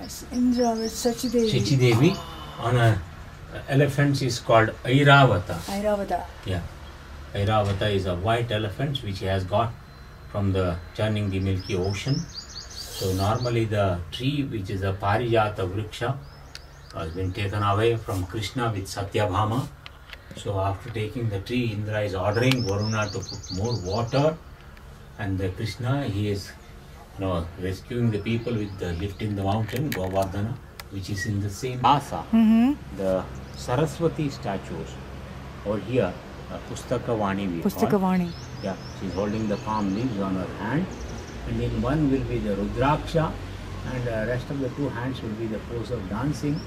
Yes, Indra with Sachidevi. Sachidevi. On a elephant is called Airavata. Airavata. Yeah. Airavata is a white elephant which he has got from the churning the Milky Ocean. So normally the tree which is a Parijata Vriksha has been taken away from Krishna with Satyabhama. So after taking the tree, Indra is ordering Varuna to put more water, and the Krishna, he is rescuing the people with the lift in the mountain, Govardhana, which is in the same Asa. The Saraswati statues over here, Pustakavani. Pustakavani. Yeah, she's holding the palm leaves on her hand, and in one will be the Rudraksha, and the rest of the two hands will be the pose of dancing.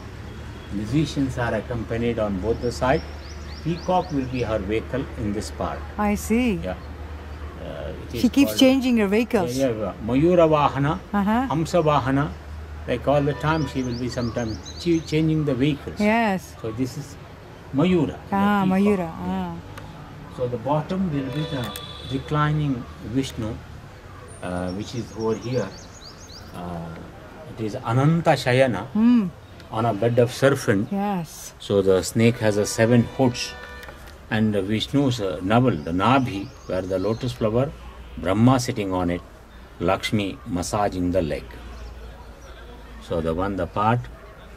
Musicians are accompanied on both the sides. Peacock will be her vehicle in this part. I see. Yeah. She keeps changing her vehicles. Yeah. Mayura Vahana, Hamsa Vahana. Like all the time, she will be sometimes changing the vehicles. Yes. So this is Mayura. Mayura. Yeah. So the bottom will be the reclining Vishnu, which is over here. It is Ananta Shayana on a bed of serpent. Yes. So the snake has 7 hoods, and Vishnu's navel, the Nabhi, where the lotus flower, Brahma sitting on it, Lakshmi massaging the leg. So the part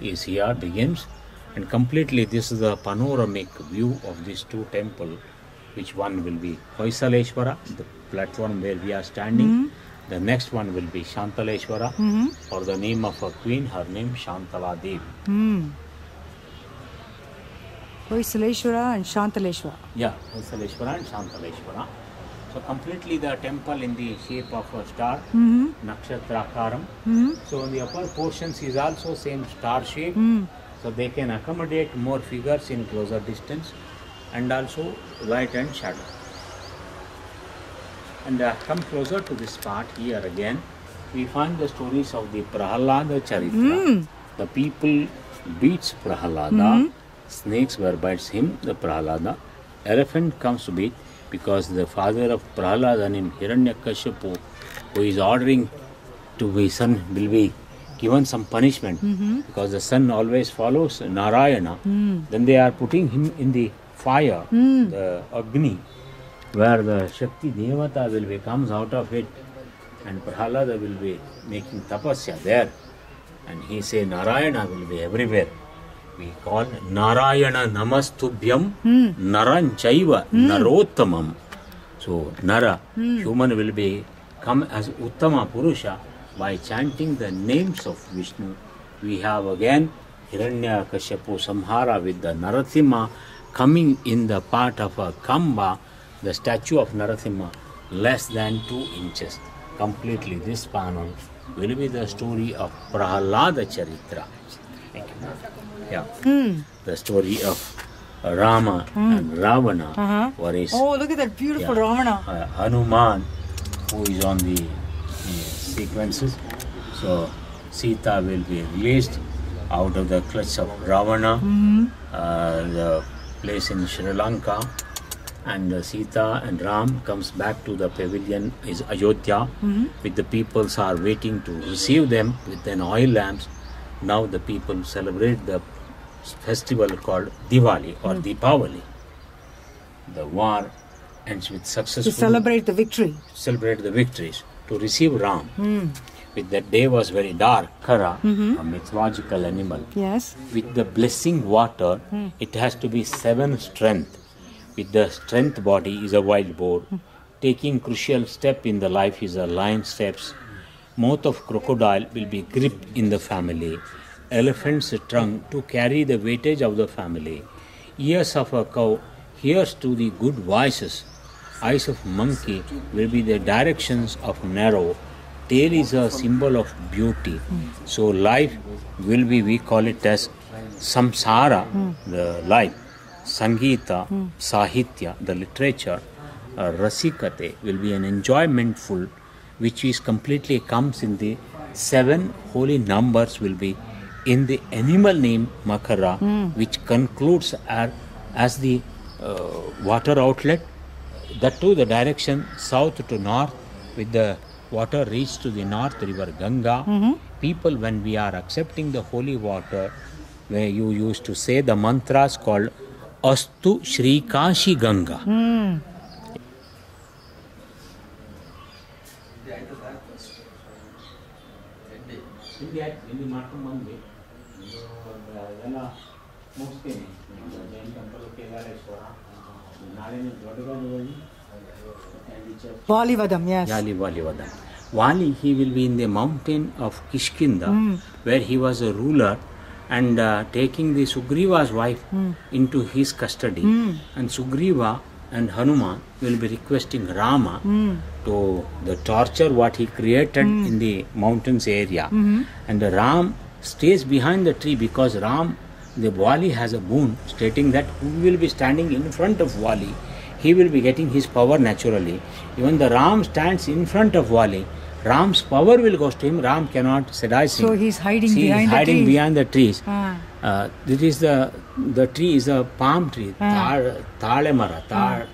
is here begins, and completely this is the panoramic view of these two temples, which one will be Hoysaleshwara, the platform where we are standing. The next one will be Shantaleshwara, or the name of a queen, her name Shantala Devi. Hoysaleshwara and Shantaleshwara. Yeah, Hoysaleshwara and Shantaleshwara. So completely the temple in the shape of a star, Nakshatrakaram. So in the upper portions is also same star shape. So they can accommodate more figures in closer distance, and also light and shadow. And come closer to this part here again, we find the stories of the Prahalada Charitra. The people beats Prahalada, snakes were bites him, the Prahalada. Elephant comes to beat because the father of Prahalada named Hiranyakashipu, who is ordering to his son, will be given some punishment because the son always follows Narayana. Then they are putting him in the fire, the Agni, where the Shakti Devata will be comes out of it, and Prahalada will be making tapasya there, and he say Narayana will be everywhere. We call Narayana Namastubhyam Naranchaiva Narottamam. So Nara, human will be come as Uttama Purusha by chanting the names of Vishnu. We have again Hiranyakashipu Samhara with the Narasimha coming in the part of a Kamba, the statue of Narasimha, less than 2 inches. Completely this panel will be the story of Prahalada Charitra. Yeah. The story of Rama and Ravana. What is? Oh, look at that beautiful Ravana. Hanuman, who is on the sequences. So Sita will be released out of the clutch of Ravana. The place in Sri Lanka, and Sita and Ram comes back to the pavilion is Ayodhya, with the peoples are waiting to receive them with an oil lamps. Now the people celebrate the festival called Diwali or Deepavali. The war ends with successful. To celebrate the victory. Celebrate the victories. To receive Ram. With that day was very dark. Kara, a mythological animal. Yes. With the blessing water, it has to be 7 strength. With the strength body is a wild boar. Taking crucial step in the life is a lion steps. Mouth of crocodile will be gripped in the family. Elephant's trunk to carry the weightage of the family. Ears of a cow hears to the good voices. Eyes of monkey will be the directions of narrow. Tail is a symbol of beauty. So life will be, we call it as samsara, the life. Sangeeta, Sahitya, the literature, Rasikate will be an enjoymentful, which is completely comes in the 7 holy numbers will be in the animal name Makara, which concludes as the water outlet. That too the direction south to north, with the water reach to the north river Ganga. people, when we are accepting the holy water, where you used to say the mantras called Astu Shri Kashi Ganga. Valivadam, yes. Valivadam. Vali, he will be in the mountain of Kishkinda, where he was a ruler, and taking the Sugriva's wife into his custody. And Sugriva and Hanuman will be requesting Rama to the torture what he created in the mountains area. And the Ram stays behind the tree, because the Vali has a boon stating that who will be standing in front of Vali, he will be getting his power naturally. Even the Ram stands in front of Vali, Ram's power will go to him. Ram cannot seduce him. So he's hiding He behind is the hiding trees. behind the trees. This is the tree is a palm tree, Talemara,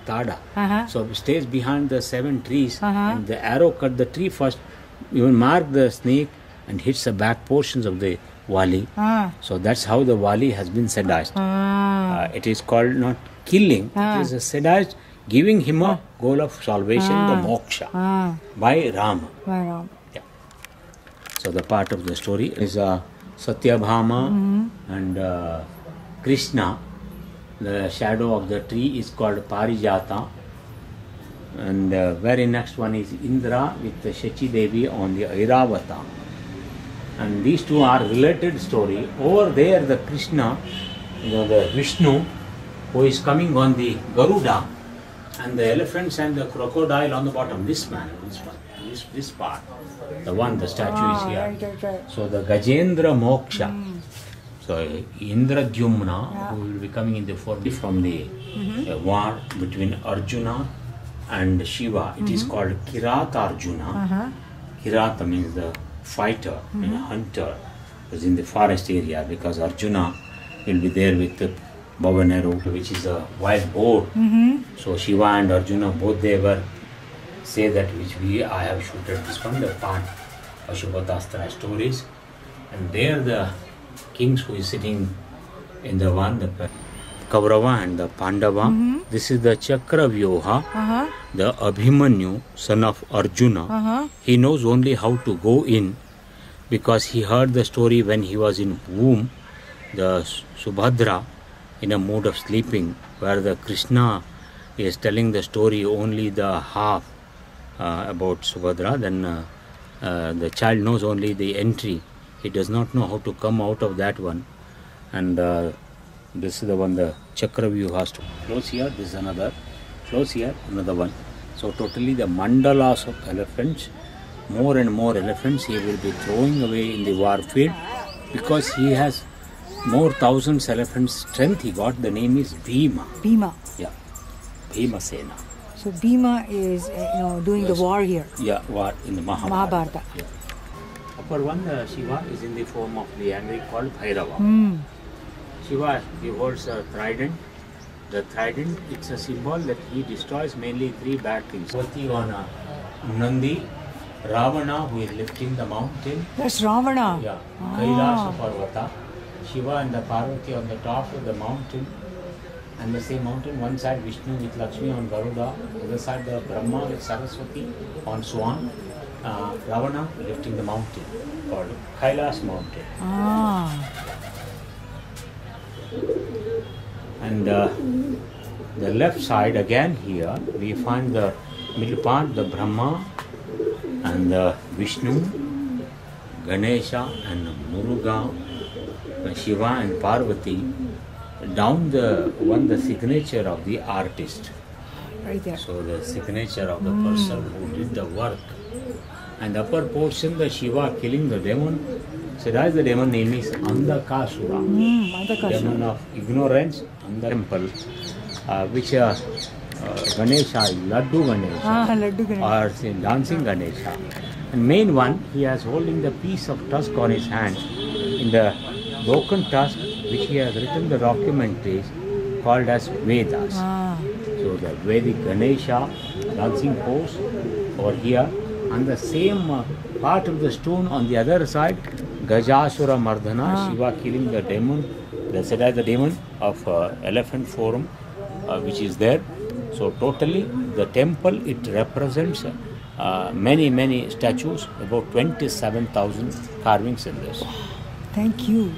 Tada. So it stays behind the 7 trees, and the arrow cut the tree first, even mark the snake and hits the back portions of the Vali. So that's how the Vali has been seduced. It is called not killing, it is a seduced, giving him a goal of salvation, the moksha, by Rama. Yeah. So the part of the story is Satyabhama and Krishna. The shadow of the tree is called Parijata. And very next one is Indra with the Shachi Devi on the Airavata. And these two are related story. Over there the Krishna, the Vishnu, who is coming on the Garuda, and the elephants and the crocodile on the bottom. This part, the statue is here. Right. So the Gajendra Moksha. So Indradyumna, who will be coming in the form from the war between Arjuna and Shiva. It is called Kirata Arjuna. Kirata means the fighter and hunter. It was in the forest area, because Arjuna will be there with the bow and arrow, which is a wild boar. So Shiva and Arjuna both they were say that I have shooted this one, the part Ashubhatastra stories. And there the kings who is sitting in the one, the Kaurava and the Pandava. This is the Chakravyuha, the Abhimanyu, son of Arjuna. He knows only how to go in, because he heard the story when he was in womb, the Subhadra in a mood of sleeping, where the Krishna is telling the story only the half about Subhadra. Then the child knows only the entry. He does not know how to come out of that one. And this is the one, the Chakravyuha has to close here. This is another. Close here, another one. So totally the mandalas of elephants, more and more elephants he will be throwing away in the war field, because he has more thousands elephants strength he got. The name is Bhima. Bhima. Yeah, Bhima Sena. So Bhima is doing the war here. Yeah, war in the Mahabharata. Mahabharata. Yeah. Upper one, Shiva is in the form of the angry called Bhairava. Shiva, he holds a trident. The trident, it's a symbol that he destroys mainly 3 bad things. Vati on Nandi, Ravana, who is lifting the mountain. That's Ravana. Yeah, Kailasa Parvata. Shiva and the Parvati on the top of the mountain. And the same mountain, one side Vishnu with Lakshmi on Garuda, other side the Brahma with Saraswati on Swan. Ravana lifting the mountain called Kailas mountain. And the left side again here we find the middle part, the Brahma and the Vishnu, Ganesha and Muruga, Shiva and Parvati. Down the signature of the artist. Right there. So the signature of the person who did the work. And upper portion, the Shiva killing the demon. So that's the demon name is Andhakasura. Demon of ignorance. And the temple, which Ganesha, Laddu Ganesha, Laddu Ganesha. or say dancing Ganesha. And main one, he has holding the piece of tusk on his hand. In the broken tusk, which he has written the document is called as Vedas. So the Vedic Ganesha dancing pose over here, and the same part of the stone on the other side, Gajasura Mardhana, Shiva killing the demon, the said as the demon of elephant forum, which is there. So totally, the temple, it represents many statues, about 27,000 carvings in this. Thank you.